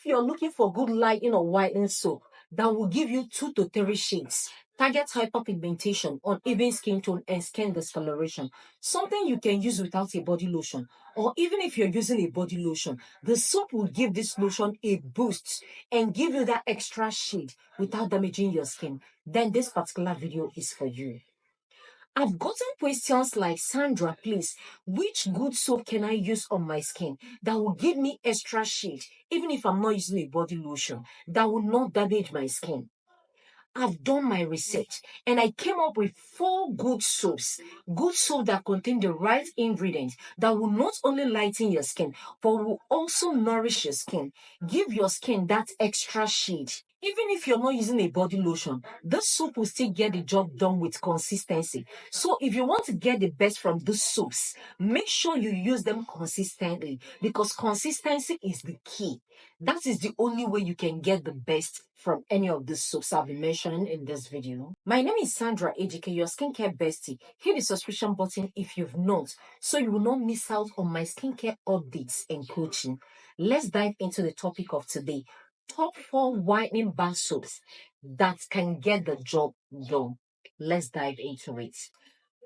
If you're looking for good lighting or whitening soap that will give you 2 to 3 shades, target hyperpigmentation, uneven skin tone, and skin discoloration, something you can use without a body lotion, or even if you're using a body lotion, the soap will give this lotion a boost and give you that extra shade without damaging your skin, then this particular video is for you. I've gotten questions like, Sandra, please, which good soap can I use on my skin that will give me extra shade, even if I'm not using a body lotion, that will not damage my skin? I've done my research and I came up with 4 good soaps. Good soap that contain the right ingredients that will not only lighten your skin, but will also nourish your skin, give your skin that extra shade. Even if you're not using a body lotion, this soap will still get the job done with consistency. So if you want to get the best from these soaps, make sure you use them consistently, because consistency is the key. That is the only way you can get the best from any of the soaps I've been mentioning in this video. My name is Sandra AJK, your skincare bestie. Hit the subscription button if you've not, so you will not miss out on my skincare updates and coaching. Let's dive into the topic of today. Top 4 whitening bar soaps that can get the job done. Let's dive into it.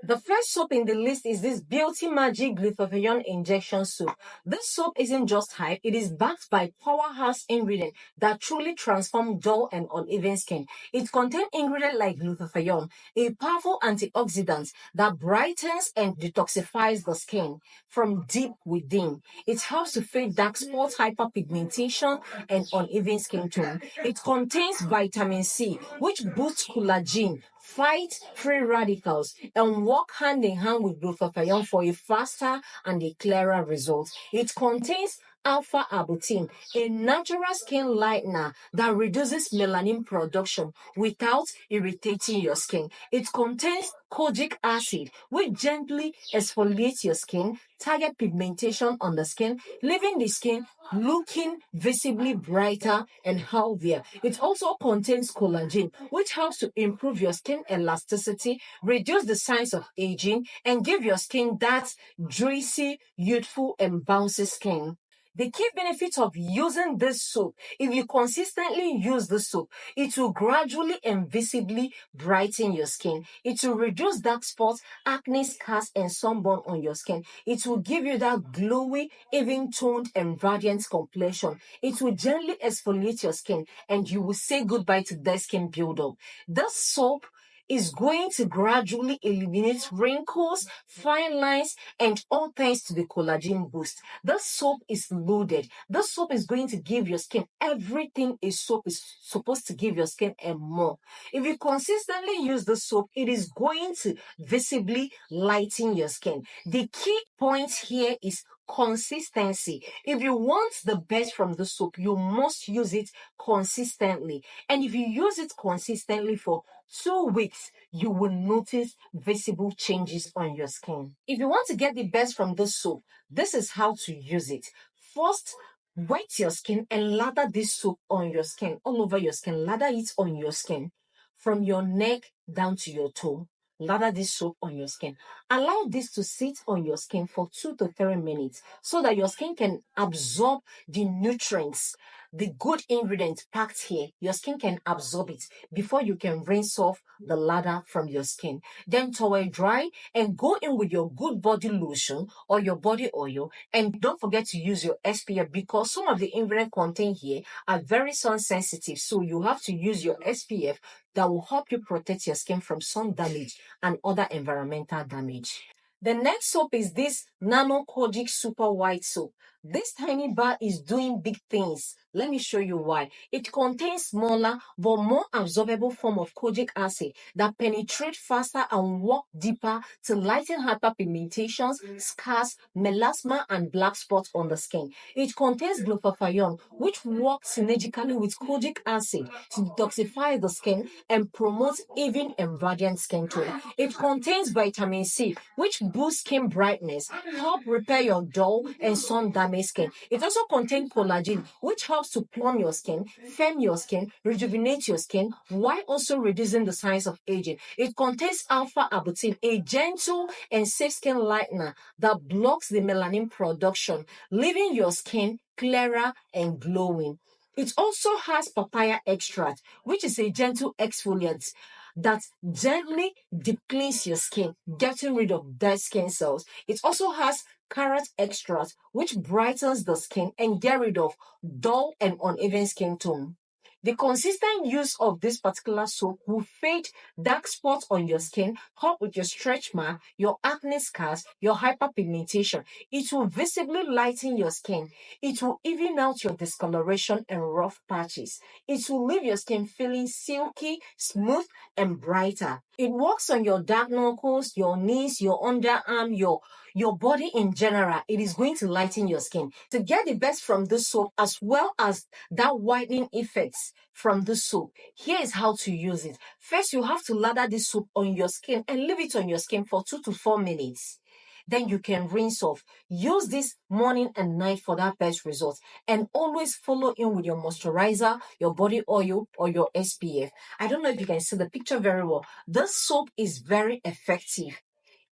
The first soap in the list is this Beauty Magic Glutathione Injection Soap. This soap isn't just hype, it is backed by powerhouse ingredients that truly transform dull and uneven skin. It contains ingredients like glutathione, a powerful antioxidant that brightens and detoxifies the skin from deep within. It helps to fade dark spots, hyperpigmentation, and uneven skin tone. It contains vitamin C, which boosts collagen, fight free radicals, and work hand in hand with glutathione for a faster and a clearer result. It contains alpha arbutin, a natural skin lightener that reduces melanin production without irritating your skin. It contains kojic acid, which gently exfoliates your skin, target pigmentation on the skin, leaving the skin looking visibly brighter and healthier. It also contains collagen, which helps to improve your skin elasticity, reduce the signs of aging, and give your skin that juicy, youthful, and bouncy skin. The key benefit of using this soap, if you consistently use the soap, it will gradually and visibly brighten your skin. It will reduce dark spots, acne, scars, and sunburn on your skin. It will give you that glowy, even-toned, and radiant complexion. It will gently exfoliate your skin, and you will say goodbye to dead skin buildup. This soap is going to gradually eliminate wrinkles, fine lines, and all thanks to the collagen boost. The soap is loaded. The soap is going to give your skin everything a soap is supposed to give your skin and more. If you consistently use the soap, it is going to visibly lighten your skin. The key point here is consistency. If you want the best from the soap, you must use it consistently. And if you use it consistently for 2 weeks, you will notice visible changes on your skin. If you want to get the best from this soap, this is how to use it. First, wet your skin and lather this soap on your skin, all over your skin. Lather it on your skin from your neck down to your toe. Lather this soap on your skin. Allow this to sit on your skin for 2 to 3 minutes so that your skin can absorb the nutrients, the good ingredients packed here. Your skin can absorb it before you can rinse off the lather from your skin. Then towel dry and go in with your good body lotion or your body oil. And don't forget to use your SPF, because some of the ingredients contained here are very sun sensitive. So you have to use your SPF that will help you protect your skin from sun damage and other environmental damage. The next soap is this Nano Kojic Super White Soap. This tiny bar is doing big things. Let me show you why. It contains smaller but more absorbable form of kojic acid that penetrate faster and work deeper to lighten hyperpigmentations, scars, melasma, and black spots on the skin. It contains glutathione, which works synergically with kojic acid to detoxify the skin and promote even and radiant skin tone. It contains vitamin C, which boosts skin brightness, help repair your dull and sun damaged skin. It also contains collagen, which helps to plump your skin, firm your skin, rejuvenate your skin, while also reducing the signs of aging. It contains alpha arbutin, a gentle and safe skin lightener that blocks the melanin production, leaving your skin clearer and glowing. It also has papaya extract, which is a gentle exfoliant that gently depletes your skin, getting rid of dead skin cells. It also has carrot extract, which brightens the skin and get rid of dull and uneven skin tone. The consistent use of this particular soap will fade dark spots on your skin, help with your stretch mark, your acne scars, your hyperpigmentation. It will visibly lighten your skin. It will even out your discoloration and rough patches. It will leave your skin feeling silky, smooth, and brighter. It works on your dark knuckles, your knees, your underarm, your body in general. It is going to lighten your skin. To get the best from this soap as well as that whitening effects from the soap, here is how to use it. First, you have to lather this soap on your skin and leave it on your skin for 2 to 4 minutes. Then you can rinse off. Use this morning and night for that best result. And always follow in with your moisturizer, your body oil, or your SPF. I don't know if you can see the picture very well. This soap is very effective.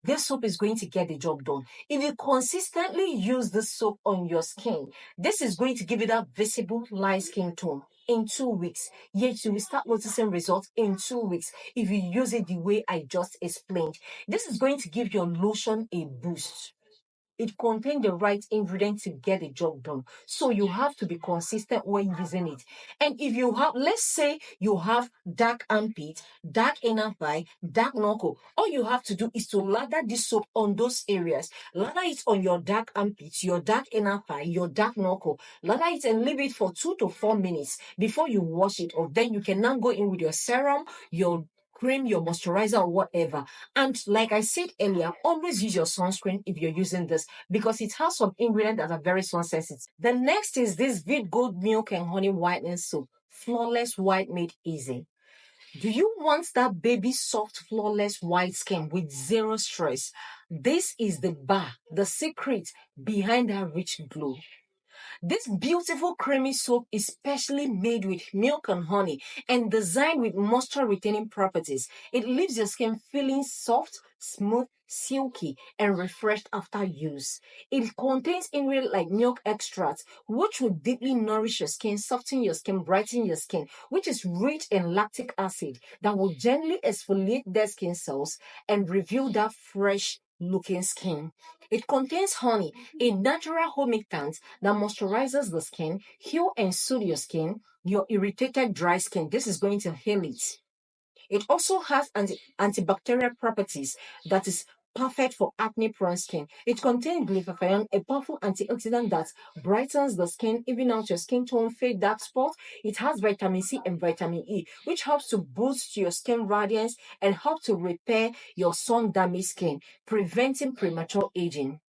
This soap is going to get the job done. If you consistently use this soap on your skin, this is going to give you that visible light skin tone in 2 weeks. Yet you will start noticing results in 2 weeks if you use it the way I just explained. This is going to give your lotion a boost. It contains the right ingredients to get the job done. So you have to be consistent when using it. And if you have, let's say you have dark armpit, dark inner thigh, dark knuckle, all you have to do is to lather this soap on those areas. Lather it on your dark armpit, your dark inner thigh, your dark knuckle. Lather it and leave it for 2 to 4 minutes before you wash it off. Then you can now go in with your serum, your cream, your moisturizer, or whatever. And like I said earlier, always use your sunscreen if you're using this because it has some ingredients that are very sun sensitive. The next is this Vid Gold Milk and Honey Whitening Soap. Flawless white made easy. Do you want that baby soft, flawless white skin with zero stress? This is the bar, the secret behind that rich glow. This beautiful creamy soap is specially made with milk and honey and designed with moisture retaining properties. It leaves your skin feeling soft, smooth, silky, and refreshed after use. It contains ingredients like milk extracts, which will deeply nourish your skin, soften your skin, brighten your skin, which is rich in lactic acid that will gently exfoliate dead skin cells and reveal that fresh looking skin. It contains honey, a natural humectant that moisturizes the skin, heal and soothe your skin, your irritated dry skin. This is going to heal it. It also has antibacterial properties that is perfect for acne prone skin. It contains glutathione, a powerful antioxidant that brightens the skin, even out your skin tone, fade dark spots. It has vitamin C and vitamin E, which helps to boost your skin radiance and help to repair your sun damaged skin, preventing premature aging.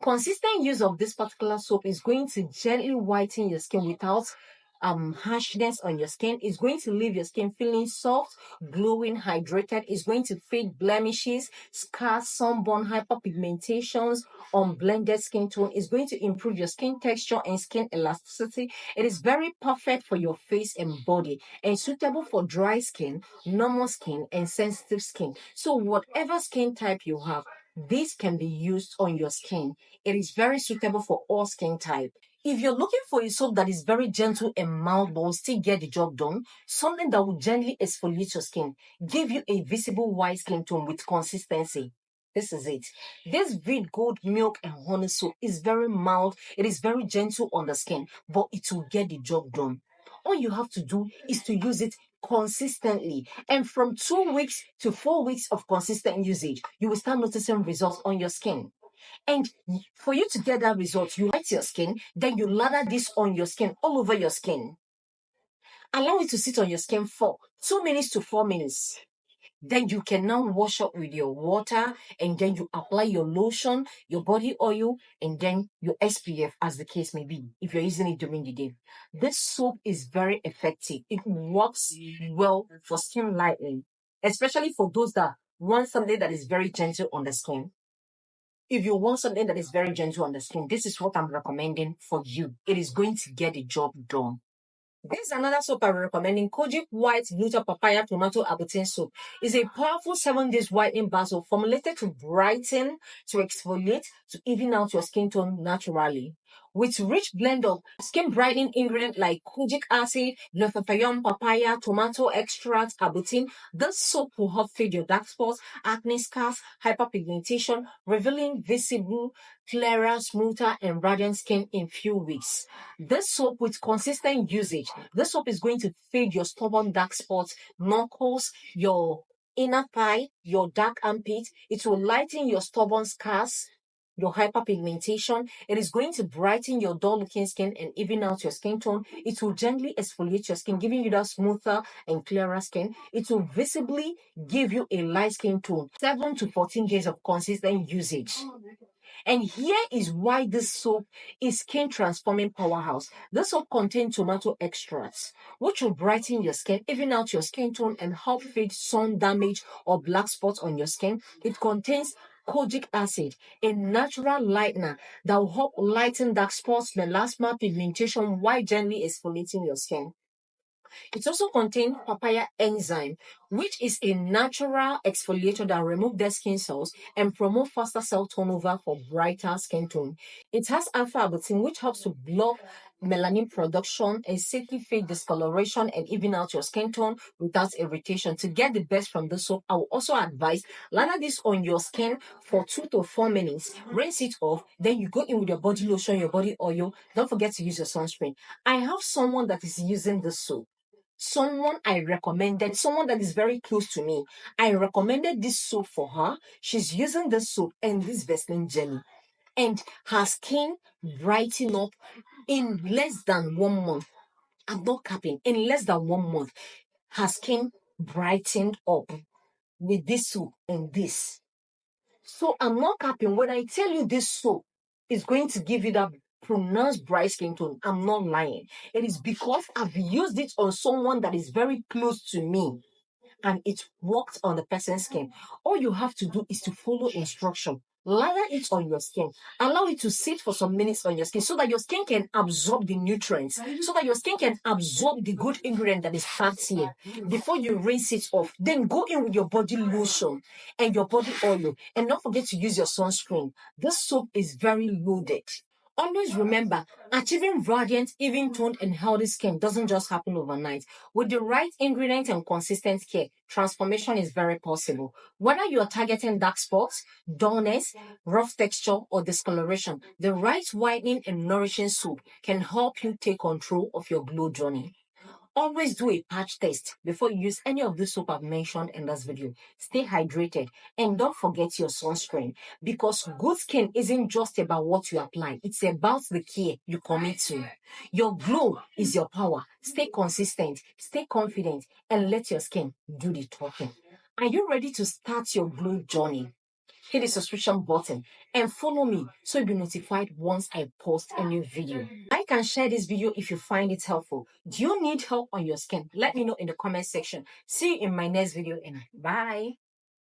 Consistent use of this particular soap is going to gently whiten your skin without harshness on your skin. It's going to leave your skin feeling soft, glowing, hydrated. It's going to fade blemishes, scars, sunburn, hyperpigmentations, unblended skin tone. It's going to improve your skin texture and skin elasticity. It is very perfect for your face and body and suitable for dry skin, normal skin, and sensitive skin. So whatever skin type you have, this can be used on your skin. It is very suitable for all skin type. If you're looking for a soap that is very gentle and mild but will still get the job done, something that will gently exfoliate your skin, give you a visible white skin tone with consistency. This is it. This Vid Gold Milk and Honey Soap is very mild. It is very gentle on the skin, but it will get the job done. All you have to do is to use it consistently. And from 2 weeks to 4 weeks of consistent usage, you will start noticing results on your skin. And for you to get that result, you white your skin, then you lather this on your skin, all over your skin. Allow it to sit on your skin for 2 minutes to 4 minutes. Then you can now wash up with your water and then you apply your lotion, your body oil, and then your SPF as the case may be if you're using it during the day. This soap is very effective. It works well for skin lightening, especially for those that want something that is very gentle on the skin. If you want something that is very gentle on the skin, this is what I'm recommending for you. It is going to get the job done. There's another soap I'm recommending, Kojic White Gluta Papaya Tomato Abutin Soap. It's a powerful 7 days whitening bar soap formulated to brighten, to exfoliate, to even out your skin tone naturally. with rich blend of skin brightening ingredient like kojic acid, leucotriene, papaya, tomato extract, arbutin. This soap will help fade your dark spots, acne scars, hyperpigmentation, revealing visible, clearer, smoother, and radiant skin in few weeks. This soap with consistent usage, this soap is going to fade your stubborn dark spots, knuckles, your inner thigh, your dark armpit. It will lighten your stubborn scars, your hyperpigmentation. It is going to brighten your dull looking skin and even out your skin tone. It will gently exfoliate your skin, giving you that smoother and clearer skin. It will visibly give you a light skin tone. 7 to 14 days of consistent usage. And here is why this soap is skin transforming powerhouse. This soap contains tomato extracts, which will brighten your skin, even out your skin tone, and help fade sun damage or black spots on your skin. It contains kojic acid, a natural lightener that will help lighten dark spots, melasma, pigmentation, while gently exfoliating your skin. It also contains papaya enzyme, which is a natural exfoliator that removes dead skin cells and promote faster cell turnover for brighter skin tone. It has alpha-arbutin, which helps to block melanin production and safely fade discoloration and even out your skin tone without irritation. To get the best from the soap, I will also advise lather this on your skin for 2 to 4 minutes, rinse it off, then you go in with your body lotion, your body oil. Don't forget to use your sunscreen. I have someone that is using this soap, someone I recommended, someone that is very close to me. I recommended this soap for her. She's using this soap and this Vaseline jelly, and her skin brighten up in less than 1 month. I'm not capping. In less than 1 month, her skin brightened up with this soap and this. So I'm not capping. When I tell you this soap is going to give you that pronounced bright skin tone, I'm not lying. It is because I've used it on someone that is very close to me and it worked on the person's skin. All you have to do is to follow instruction. Lather it on your skin. Allow it to sit for some minutes on your skin so that your skin can absorb the nutrients, so that your skin can absorb the good ingredient that is packed here. Before you rinse it off, then go in with your body lotion and your body oil. And don't forget to use your sunscreen. This soap is very loaded. Always remember, achieving radiant, even toned, and healthy skin doesn't just happen overnight. With the right ingredients and consistent care, transformation is very possible. Whether you are targeting dark spots, dullness, rough texture, or discoloration, the right whitening and nourishing soap can help you take control of your glow journey. Always do a patch test before you use any of the soap I've mentioned in this video. Stay hydrated and don't forget your sunscreen, because good skin isn't just about what you apply, it's about the care you commit to. Your glow is your power. Stay consistent, stay confident, and let your skin do the talking. Are you ready to start your glow journey? Hit the subscription button and follow me so you'll be notified once I post a new video. Like and share this video if you find it helpful. Do you need help on your skin? Let me know in the comment section. See you in my next video and bye.